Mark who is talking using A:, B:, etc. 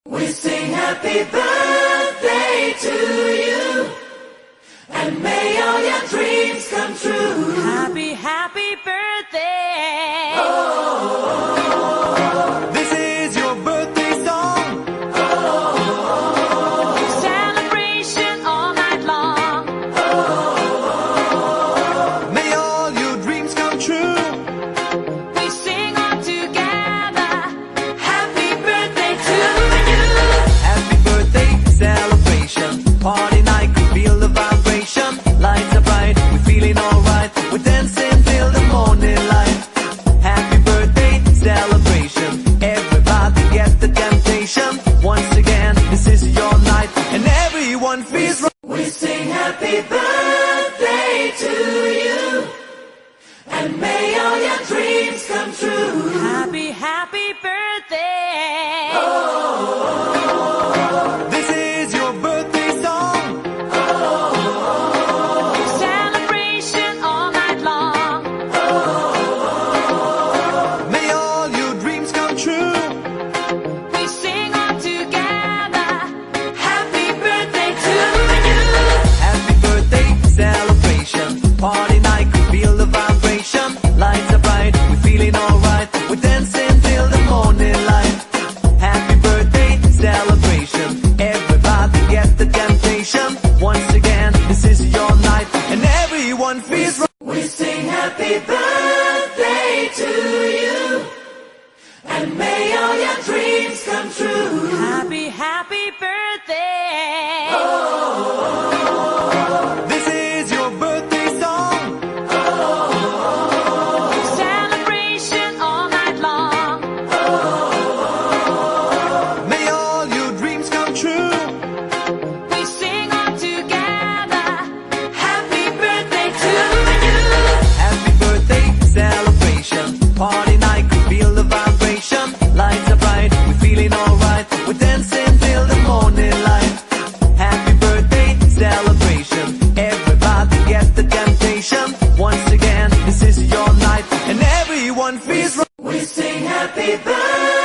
A: We sing happy birthday to you, and may all your dreams come true.
B: Happy, happy birthday.
C: This is your birthday song.
B: Celebration all night long.
C: May all your dreams come true.
B: We sing all together.
A: Happy birthday to you.
C: Happy birthday celebration. Party night, we feel the vibration. Lights are bright, we're feeling alright. We're dancing till the morning light. Happy birthday celebration. Everybody get the temptation. Once again, this is your night, and everyone feels right.
A: We sing happy birthday to you, and may all your dreams come true.
B: Happy, happy birthday.
C: This is your birthday song.
B: Celebration all night long.
C: May all your dreams come true.
B: We sing all together.
A: Happy birthday to you.
C: Happy birthday celebration. Party night, we feel the vibration. Lights are bright, we're feeling alright. We're dancing till the morning light. Happy birthday celebration. Everybody get the temptation. Once again, this is your night, and everyone feels right.
A: We sing happy birthday to you, and may all your dreams come true.
B: Happy, happy birthday.
C: This is your birthday song.
B: Celebration all night long.
C: May all your dreams come true.
B: We sing all together.
A: Happy birthday to you.
C: Happy birthday celebration. Party night, we feel the vibration. Lights are bright, we're feeling alright. We're dancing till the morning light. Happy birthday celebration. Everybody get the temptation. Once again, this is your night, and everyone feels right.
A: We sing happy birthday